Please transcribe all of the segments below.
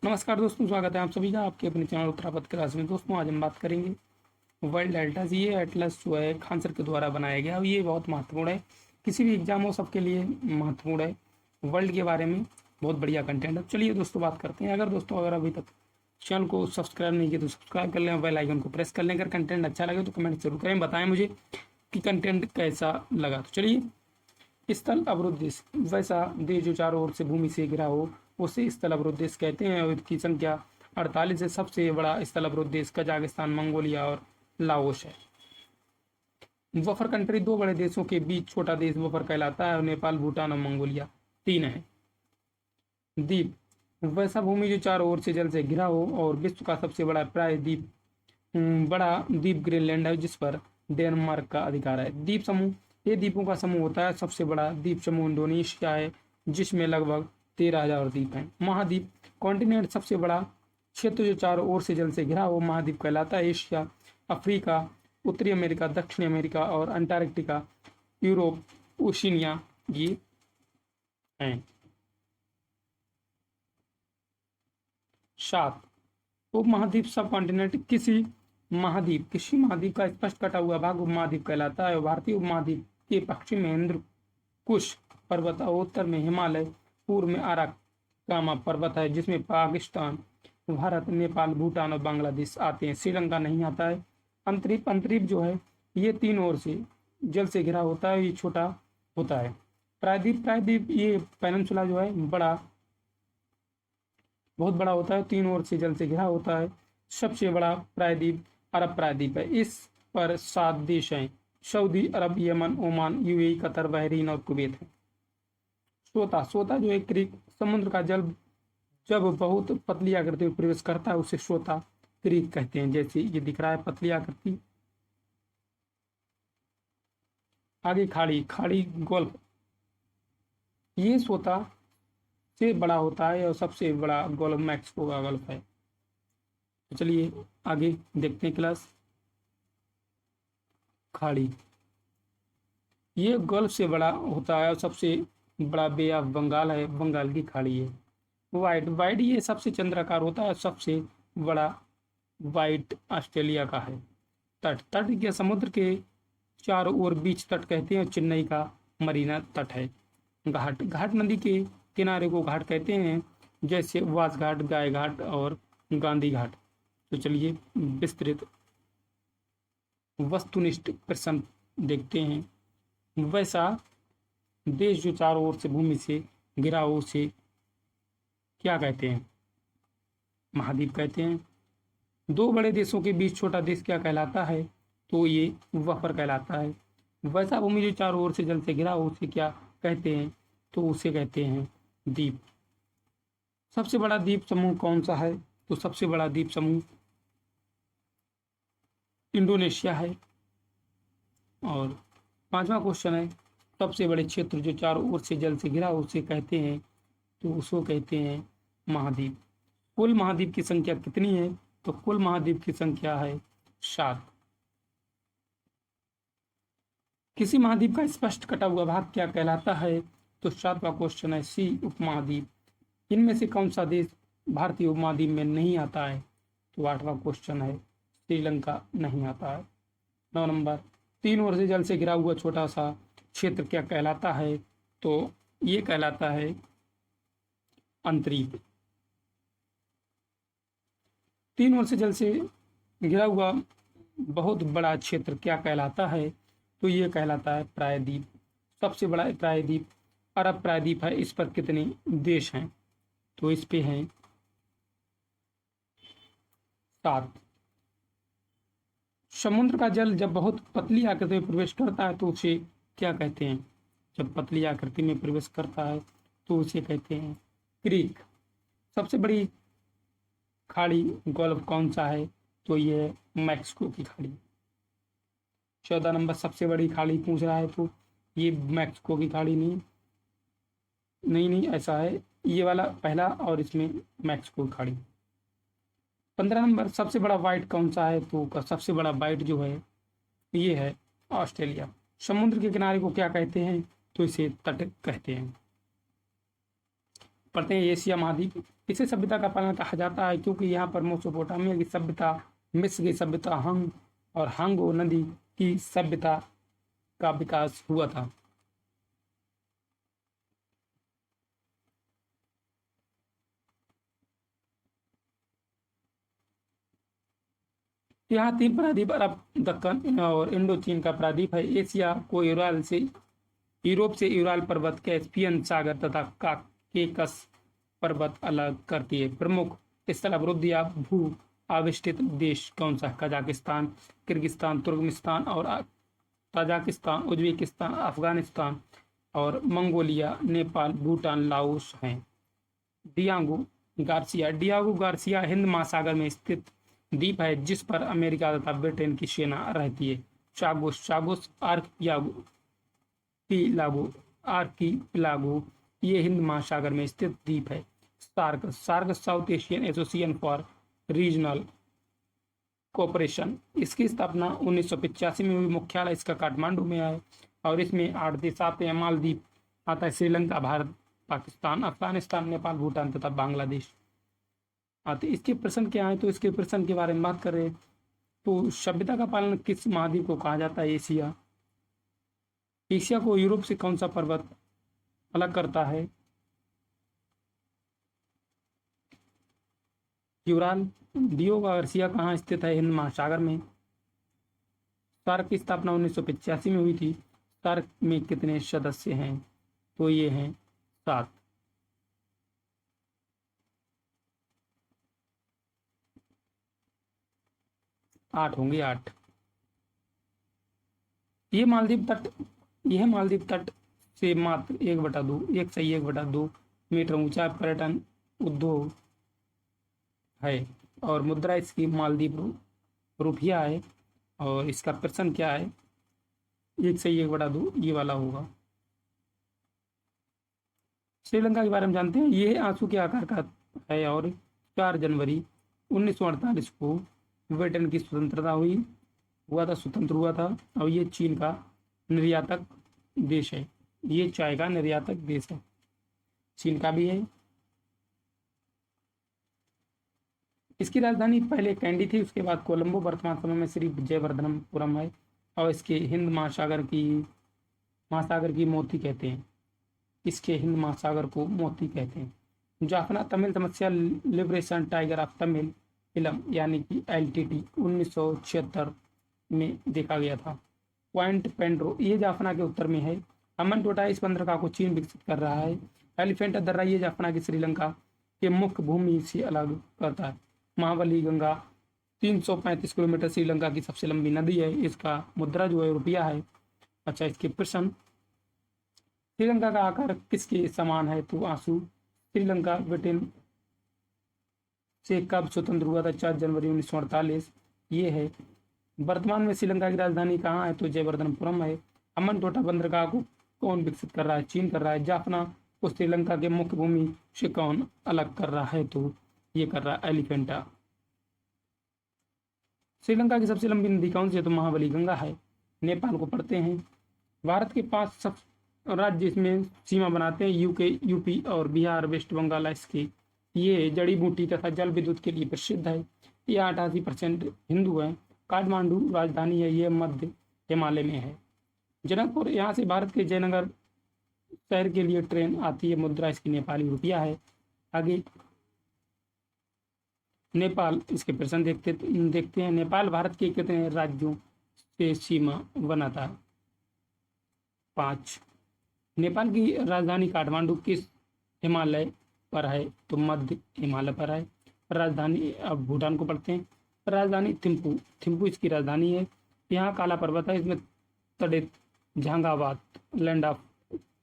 नमस्कार दोस्तों, स्वागत है आप सभी का आपके अपने चैनल उत्तरापद क्लास में। दोस्तों आज हम बात करेंगे वर्ल्ड एटलस। ये एटलस जो है खान सर के द्वारा बनाया गया और ये बहुत महत्वपूर्ण है। किसी भी एग्जाम हो सबके लिए महत्वपूर्ण है। वर्ल्ड के बारे में बहुत बढ़िया कंटेंट है। चलिए दोस्तों बात करते हैं। अगर अभी तक चैनल को सब्सक्राइब नहीं किया तो सब्सक्राइब कर लें, बेल आइकन को प्रेस कर लें। अगर कंटेंट अच्छा लगे तो कमेंट जरूर करें, बताएं मुझे कि कंटेंट कैसा लगा। तो चलिए, स्थल अवरुद्ध देश, वैसा देश जो चारों ओर से भूमि से घिरा हो उसे स्थल अवरुद्ध देश कहते हैं। और इसकी संख्या 48 है। सबसे बड़ा स्थल अवरुद्ध देश कजाकिस्तान, मंगोलिया और लाओस है। बफर कंट्री, दो बड़े देशों के बीच छोटा देश बफर कहलाता है। और नेपाल, भूटान और मंगोलिया तीन है। द्वीप, वैसा भूमि जो चारों ओर से जल से घिरा हो और विश्व का सबसे बड़ा प्राय द्वीप बड़ा द्वीप ग्रीनलैंड है, जिस पर डेनमार्क का अधिकार है। द्वीप समूह, ये द्वीपों का समूह होता है। सबसे बड़ा द्वीप समूह इंडोनेशिया है, जिसमें लगभग 13,000 द्वीप हैं। महाद्वीप, कॉन्टिनेंट, सबसे बड़ा क्षेत्र जो चारों ओर से जल से घिरा हो महाद्वीप कहलाता है। एशिया, अफ्रीका, उत्तरी अमेरिका, दक्षिणी अमेरिका और अंटार्कटिका, यूरोप, ओशिनिया ये हैं। 7 उपमहाद्वीप, सब कॉन्टिनेंट, किसी महाद्वीप का स्पष्ट कटा हुआ भाग उपमहाद्वीप कहलाता है। भारतीय उपमहाद्वीप के पश्चिम में हिंद कुश पर्वत और उत्तर में हिमालय, पूर्व में अराकामा पर्वत है, जिसमें पाकिस्तान, भारत, नेपाल, भूटान और बांग्लादेश आते हैं। श्रीलंका नहीं आता है। अंतरीप जो है ये तीन ओर से जल से घिरा होता है, ये छोटा होता है। प्रायद्वीप ये पेनिनसुला जो है बहुत बड़ा होता है, तीन ओर से जल से घिरा होता है। सबसे बड़ा प्रायद्वीप अरब प्रायद्वीप है। इस पर 7 देश हैं: Saudi Arab, Yemen, Oman, UAE, Qatar, Bahrain और कुवैत है। सोता जो एक क्रीक, समुद्र का जल जब बहुत पतली आकृति में प्रवेश करता है उसे सोता क्रीक कहते हैं। जैसे ये दिख रहा है पतली आकृति। आगे खाड़ी गोल्फ, ये सोता से बड़ा होता है और सबसे बड़ा गोल्फ मैक्सिको का गल्फ है। तो चलिए आगे देखते हैं क्लास। खाड़ी, ये गल्फ से बड़ा होता है और सबसे बड़ा बे ऑफ बंगाल है, बंगाल की खाड़ी है। वाइड ये सबसे चंद्राकार होता है, सबसे बड़ा वाइट ऑस्ट्रेलिया का है। तट या समुद्र के चारों ओर बीच तट कहते हैं। चेन्नई का मरीना तट है। घाट नदी के किनारे को घाट कहते हैं, जैसे वास घाट, गाय घाट और गांधी घाट। तो चलिए विस्तृत वस्तुनिष्ठ प्रश्न देखते हैं। वैसा देश जो चारों ओर से भूमि से घिरा हो उसे क्या कहते हैं? महाद्वीप कहते हैं। दो बड़े देशों के बीच छोटा देश क्या कहलाता है? तो ये बफर कहलाता है। वैसा भूमि जो चारों ओर से जल से घिरा हो उसे क्या कहते हैं? तो उसे कहते हैं द्वीप। सबसे बड़ा द्वीप समूह कौन सा है? तो सबसे बड़ा द्वीप समूह इंडोनेशिया है। और 5वां क्वेश्चन है, सबसे बड़े क्षेत्र जो चारों ओर से जल से घिरा हो उसे कहते हैं? तो उसको कहते हैं महाद्वीप। कुल महाद्वीप की संख्या कितनी है? तो कुल महाद्वीप की संख्या है 7। किसी महाद्वीप का स्पष्ट कटा हुआ भाग क्या कहलाता है? तो 7वां क्वेश्चन है सी उपमहाद्वीप। इनमें से कौन सा देश भारतीय उपमहाद्वीप में नहीं आता है? तो 8वां क्वेश्चन है श्रीलंका नहीं आता है। 9 नंबर, तीन ओर से जल से घिरा हुआ छोटा सा क्षेत्र क्या कहलाता है? तो ये कहलाता है अंतरीप। तीन ओर से जल से घिरा हुआ बहुत बड़ा क्षेत्र क्या कहलाता है? तो ये कहलाता है प्रायद्वीप। सबसे बड़ा प्रायद्वीप अरब प्रायद्वीप है। इस पर कितने देश हैं? तो इस पे हैं 7। समुद्र का जल जब बहुत पतली आकृति में प्रवेश करता है तो उसे क्या कहते हैं? जब पतली आकृति में प्रवेश करता है तो उसे कहते हैं क्रीक। सबसे बड़ी खाड़ी गोल्फ कौन सा है? तो ये है मैक्सिको की खाड़ी। 14 नंबर, सबसे बड़ी खाड़ी पूछ रहा है तो ये मैक्सिको की खाड़ी नहीं ऐसा है, ये वाला पहला और इसमें मैक्सिको की खाड़ी। 15 नंबर, सबसे बड़ा वाइट कौन सा है? तो सबसे बड़ा वाइट जो है ये है ऑस्ट्रेलिया। समुद्र के किनारे को क्या कहते हैं? तो इसे तट कहते हैं। पढ़ते हैं एशिया महाद्वीप। इसे सभ्यता का पालन कहा जाता है क्योंकि यहाँ पर मेसोपोटामिया की सभ्यता, मिस्र की सभ्यता, हंग और हांगो नदी की सभ्यता का विकास हुआ था। यहाँ 3 प्रायद्वीप अरब, दक्कन और इंडो चीन का प्रायद्वीप है। एशिया को यूरोप से यूराल पर्वत, कैस्पियन सागर तथा काकेकस पर्वत अलग करती है। प्रमुख स्थल अवरुद्ध या भू आविष्टित देश कौन सा? कजाकिस्तान, किर्गिस्तान, तुर्कमेनिस्तान और ताजिकिस्तान, उज्बेकिस्तान, अफगानिस्तान और मंगोलिया, नेपाल, भूटान, लाओस हैं। डियागो गार्सिया हिंद महासागर में स्थित द्वीप है जिस पर अमेरिका तथा ब्रिटेन की सेना रहती है। चागोस आर्किपिलागो ये हिंद महासागर में स्थित द्वीप है। SAARC South Asian Association for Regional Cooperation, इसकी स्थापना 1985 में हुई। मुख्यालय इसका काठमांडू में है और इसमें 8 देश आते हैं। मालदीव आता है, श्रीलंका, भारत, पाकिस्तान, अफगानिस्तान, नेपाल, भूटान तथा बांग्लादेश आते। इसके प्रश्न क्या है? तो इसके प्रश्न के बारे में बात करें तो सभ्यता का पालन किस महाद्वीप को कहा जाता है? एशिया। एशिया को यूरोप से कौन सा पर्वत अलग करता है? यूराल। डियागो गार्सिया कहाँ स्थित है? हिंद महासागर में। सार्क की स्थापना 1985 में हुई थी। सार्क में कितने सदस्य हैं? तो ये हैं 7। 8 होंगे, 8। यह मालदीव तट से मात्र 1/2 मीटर ऊंचा पर्यटन उद्योग है और मुद्रा इसकी मालदीव रुपया है। और इसका प्रश्न क्या है? 1/2 ये वाला होगा। श्रीलंका के बारे में जानते हैं। यह आंसू के आकार का है और 4 जनवरी 1948 को ब्रिटेन की स्वतंत्र हुआ था और ये चीन का निर्यातक देश है। ये चाय का निर्यातक देश है, चीन का भी है। इसकी राजधानी पहले कैंडी थी, उसके बाद कोलंबो, वर्तमान समय में श्री विजयवर्धनपुरम है। और इसके हिंद महासागर की मोती कहते हैं। इसके हिंद महासागर को मोती कहते हैं। जाफना तमिल समस्या liberation tiger of Tamil film यानी कि LTT 1976 में देखा गया था। पॉइंट पेंड्रो ये जाफना के उत्तर में है। अमन टोटा इस बंदरगाह को चीन विकसित कर रहा है। एलिफेंटा दर्रा ये जाफना की श्रीलंका के मुख्य भूमि से अलग करता है। महाबली गंगा 335 किलोमीटर श्रीलंका की सबसे लंबी नदी है। इसका मुद्रा जो है रुपया है। अच्छा, इसके प्रश्न। श्रीलंका का आकार किसके समान है? तो आंसू। श्रीलंका ब्रिटेन से कब स्वतंत्र हुआ था? 4 जनवरी 1948 ये है। वर्तमान में श्रीलंका की राजधानी कहाँ है? तो जयवर्धनपुरम है। अमन टोटा बंदरगाह को कौन विकसित कर रहा है? चीन कर रहा है। जाफना को श्रीलंका के मुख्य भूमि से कौन अलग कर रहा है? तो ये कर रहा है एलिफेंटा। श्रीलंका की सबसे लंबी नदी कौन सी है? तो महाबली गंगा है। नेपाल को पढ़ते हैं। भारत के 5 सब राज्य इसमें सीमा बनाते हैं, यूपी और बिहार, वेस्ट बंगाल। इसके ये जड़ी बूटी तथा जल विद्युत के लिए प्रसिद्ध है। ये 88% हिंदू हैं। काठमांडू राजधानी है। ये मध्य हिमालय में है। जनकपुर यहाँ से भारत के जयनगर शहर के लिए ट्रेन आती है। मुद्रा इसकी नेपाली रुपया है। आगे नेपाल, इसके प्रश्न देखते हैं। नेपाल भारत के कितने राज्यों से सीमा बनाता है? 5। नेपाल की राजधानी काठमांडू किस हिमालय पर है? तो मध्य हिमालय पर है। राजधानी, अब भूटान को पढ़ते हैं। राजधानी थिम्पू इसकी राजधानी है। यहाँ काला पर्वत है। इसमें तड़ित झांगावात लैंड ऑफ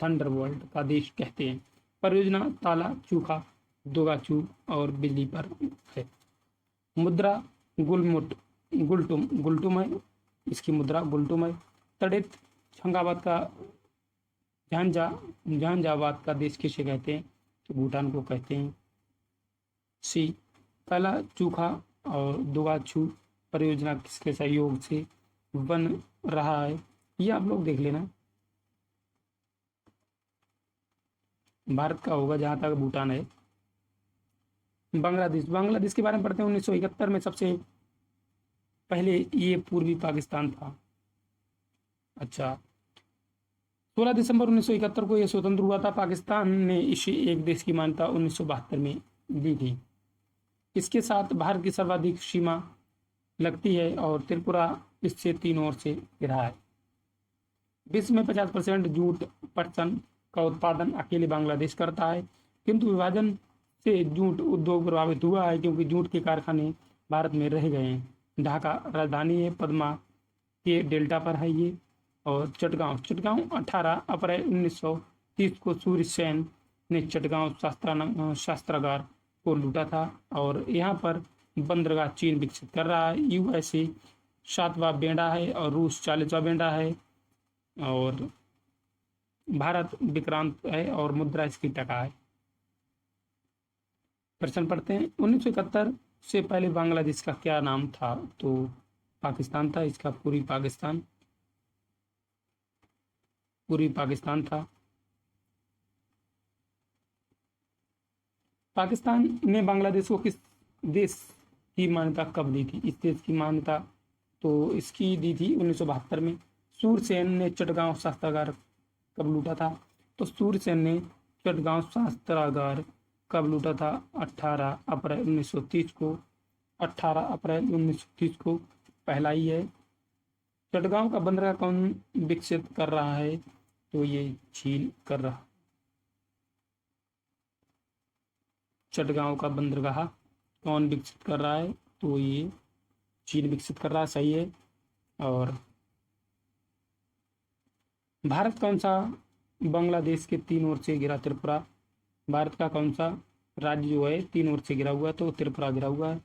थंडरबोल्ट का देश कहते हैं। परियोजना ताला चूखा, दोगाचू और बिजली पर है। मुद्रा गुलटुम है। इसकी मुद्रा गुलटुम है। तड़ित झांगावात का झांझावात का देश किसे कहते हैं? तो भूटान को कहते हैं। सी, काला चूखा और दोगाछू परियोजना किसके सहयोग से बन रहा है? ये आप लोग देख लेना। भारत का होगा जहां तक भूटान है। बांग्लादेश, बांग्लादेश के बारे में पढ़ते हैं। 1971 में सबसे पहले ये पूर्वी पाकिस्तान था। अच्छा, 16 दिसंबर 1971 को यह स्वतंत्र हुआ था। पाकिस्तान ने इसे एक देश की मान्यता 1972 में दी थी। इसके साथ भारत की सर्वाधिक सीमा लगती है और त्रिपुरा इससे 3 ओर से घिरा है। विश्व में 50% जूट पटसन का उत्पादन अकेले बांग्लादेश करता है, किंतु विभाजन से जूट उद्योग प्रभावित हुआ है क्योंकि जूट के कारखाने भारत में रह गए हैं। ढाका राजधानी है, पद्मा के डेल्टा पर है ये। और चटगांव, चटगांव 18 अप्रैल 1930 को सूर्य सेन ने चटगांव शास्त्रागार को लूटा था और यहाँ पर बंदरगाह चीन विकसित कर रहा है। यूएसए 7वां बेड़ा है और रूस 40वां बेड़ा है और भारत विक्रांत है और मुद्रा इसकी टका है। प्रश्न पढ़ते हैं। 1971 से पहले बांग्लादेश का क्या नाम था? तो पाकिस्तान था, इसका पूर्वी पाकिस्तान था। पाकिस्तान ने बांग्लादेश को किस देश की मान्यता कब दी थी? इस देश की मान्यता तो इसकी दी थी 1972 में। सूरसेन ने चटगांव शस्त्रागार कब लूटा था? तो सूरसेन ने चटगांव शस्त्रागार कब लूटा था? 18 अप्रैल 1930 को। 18 अप्रैल 1930 को पहला ही है। चटगांव का बंदरगाह कौन विकसित कर रहा है? तो ये चीन कर रहा। चटगांव का बंदरगाह कौन विकसित कर रहा है? तो ये चीन विकसित कर रहा है, सही है। और भारत कौन सा बांग्लादेश के 3 ओर से घिरा? त्रिपुरा। भारत का कौन सा राज्य जो है 3 ओर से घिरा हुआ है? तो त्रिपुरा घिरा हुआ है।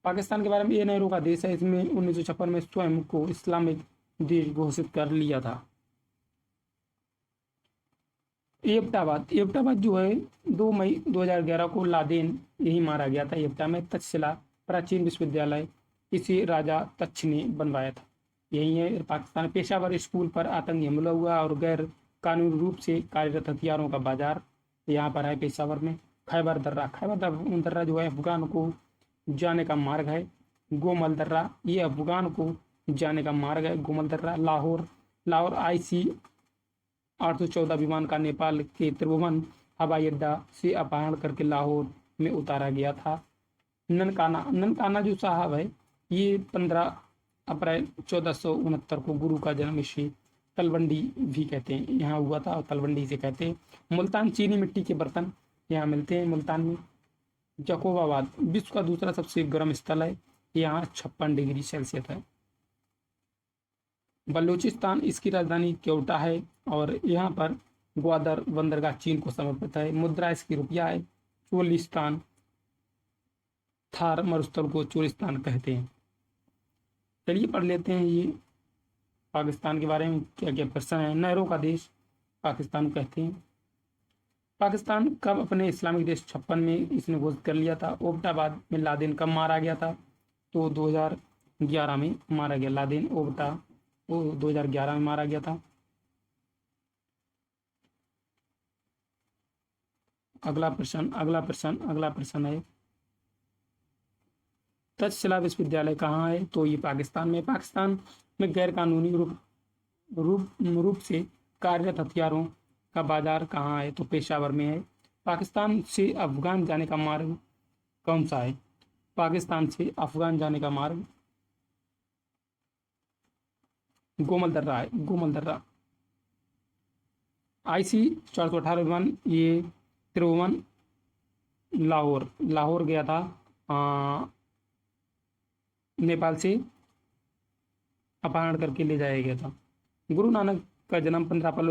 पाकिस्तान के बारे में, ये नेहरू का देश है। इसमें 1956 में स्वयं को इस्लामिक देश घोषित कर लिया था। एबटाबाद जो है 2 मई 2011 को लादेन यही मारा गया था। एबटा में तक्षशिला प्राचीन विश्वविद्यालय इसे राजा तक्ष ने बनवाया था, यही है पाकिस्तान। पेशावर स्कूल पर आतंकी हमला हुआ और गैर कानूनी रूप से कार्यरत हथियारों का बाजार यहाँ पर है पेशावर में। खैबर दर्रा जो है अफगान को जाने का मार्ग है। गोमल दर्रा ये अफगान को जाने का मार्ग है। गोमल दर्रा। लाहौर IC 814 विमान का नेपाल के त्रिभुवन हवाई अड्डा से अपहरण करके लाहौर में उतारा गया था। ननकाना जो साहब है ये 15 अप्रैल 1469 को गुरु का जन्म इसे तलवंडी भी कहते हैं, यहाँ हुआ था और तलवंडी से कहते हैं। मुल्तान चीनी मिट्टी के बर्तन यहाँ मिलते हैं मुल्तान में। जकोबाबाद विश्व का दूसरा सबसे गर्म स्थल है, यहाँ 56 डिग्री सेल्सियस है। बलूचिस्तान इसकी राजधानी क्योटा है और यहाँ पर ग्वादर बंदरगाह चीन को समर्पित है। मुद्रा इसकी रुपया है। चोलिस्तान थार मरुस्थल को चोलिस्तान कहते हैं। चलिए पढ़ लेते हैं ये पाकिस्तान के बारे में क्या क्या प्रश्न है। नहरों का देश पाकिस्तान कहते हैं। पाकिस्तान कब अपने इस्लामिक देश 56 में इसने घोषित कर लिया था? एबटाबाद में लादेन कब मारा गया था? तो 2011 में मारा गया। लादेन वो 2011 में मारा गया था। अगला प्रश्न है तक्षशिला विश्वविद्यालय कहाँ है? तो ये पाकिस्तान में। पाकिस्तान में गैर कानूनी रूप से कार्यरत हथियारों का बाजार कहाँ है? तो पेशावर में है। पाकिस्तान से अफगान जाने का मार्ग कौन सा है? पाकिस्तान से अफगान जाने का मार्ग गोमल दर्रा है। गोमल दर्रा। IC 418 विमान ये त्रिभुवन लाहौर गया था नेपाल से अपहरण करके ले जाया गया था। गुरु नानक का जन्म 15 अप्रैल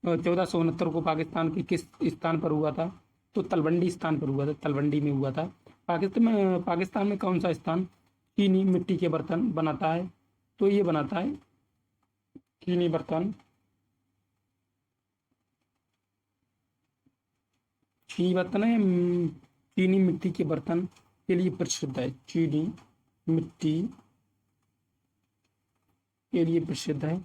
1469 को पाकिस्तान के किस स्थान पर हुआ था? तो तलवंडी स्थान पर हुआ था, तलवंडी में हुआ था। पाकिस्तान में कौन सा स्थान चीनी मिट्टी के बर्तन बनाता है? तो ये बनाता है चीनी बर्तन। चीनी मिट्टी के बर्तन के लिए प्रसिद्ध है। चीनी मिट्टी के लिए प्रसिद्ध है।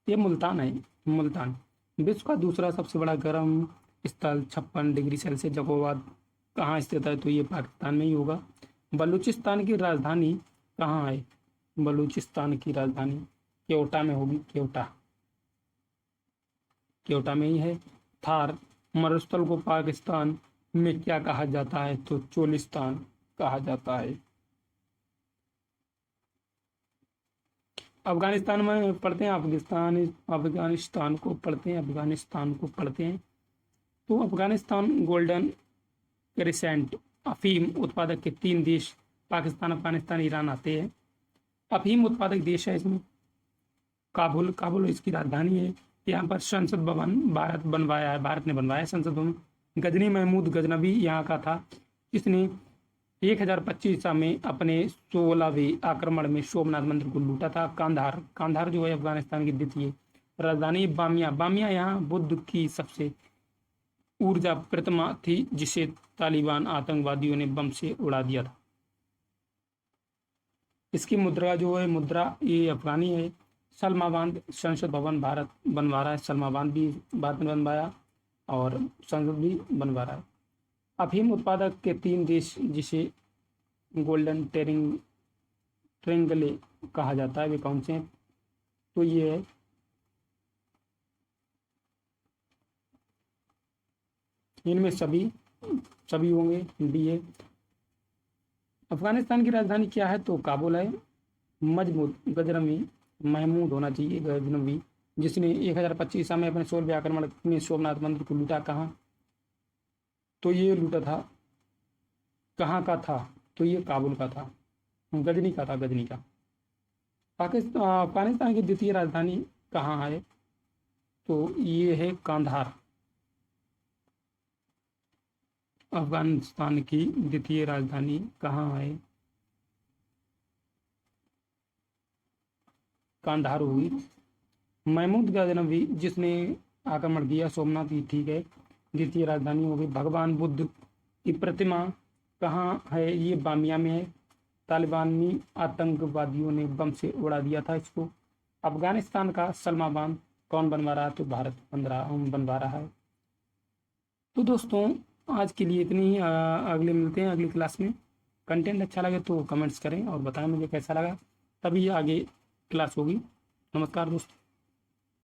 ये मुल्तान है। मुल्तान विश्व का दूसरा सबसे बड़ा गर्म स्थल 56 डिग्री सेल्सियस जकोबाद कहाँ स्थित है? तो ये पाकिस्तान में ही होगा। बलूचिस्तान की राजधानी कहाँ है? बलूचिस्तान की राजधानी क्योटा में होगी, क्योटा, क्योटा में ही है। थार मरुस्थल को पाकिस्तान में क्या कहा जाता है? तो चोलिस्तान कहा जाता है। अफगानिस्तान में पढ़ते हैं, अफगानिस्तान को पढ़ते हैं, अफगानिस्तान को पढ़ते हैं। तो अफगानिस्तान गोल्डन क्रिसेंट अफीम उत्पादक के 3 देश पाकिस्तान, अफगानिस्तान, ईरान आते हैं। अफीम उत्पादक देश है इसमें काबुल, काबुल इसकी राजधानी है। यहाँ पर संसद भवन भारत बनवाया है, भारत ने बनवाया संसद भवन। गजनी महमूद गजनवी यहाँ का था, इसने 1025 ईसा में अपने 16वें आक्रमण में सोमनाथ मंदिर को लूटा था। कांधार, कांधार जो है अफगानिस्तान की द्वितीय राजधानी। बामिया, बामिया यहाँ बुद्ध की सबसे ऊर्जा प्रतिमा थी जिसे तालिबान आतंकवादियों ने बम से उड़ा दिया था। इसकी मुद्रा जो है, मुद्रा ये अफगानी है। सलमाबाद संसद भवन भारत बनवा रहा है, सलमाबाद भी भारत ने बनवाया और संसद भी बनवा रहा है। अफीम उत्पादक के 3 देश जिसे गोल्डन ट्रेंगले कहा जाता है वे कौन से हैं? तो ये है इनमें सभी होंगे, डी है। अफगानिस्तान की राजधानी क्या है? तो काबुल है। मजबूत गजनवी महमूद होना चाहिए, गजनवी, जिसने 1025 ईसा में अपने 16वें आक्रमण में सोमनाथ मंदिर को लूटा। कहाँ? तो ये लूटा था, कहाँ का था? तो ये काबुल का था, गजनी का था, गजनी का। अफगानिस्तान की द्वितीय राजधानी कहाँ है? तो ये है कांधार। अफगानिस्तान की द्वितीय राजधानी कहाँ है? कांधार होगी। महमूद गजनवी जिसने आक्रमण किया सोमनाथ, की ठीक है, द्वितीय राजधानी होगी। भगवान बुद्ध की प्रतिमा कहाँ है? ये बामिया में है। तालिबानी आतंकवादियों ने बम से उड़ा दिया था इसको। अफगानिस्तान का सलमाबाद कौन बनवा रहा है? तो भारत बनवा रहा है। तो दोस्तों आज के लिए इतनी ही, अगले मिलते हैं अगली क्लास में। कंटेंट अच्छा लगे तो कमेंट्स करें और बताएं मुझे कैसा लगा, तभी आगे क्लास होगी। नमस्कार दोस्तों।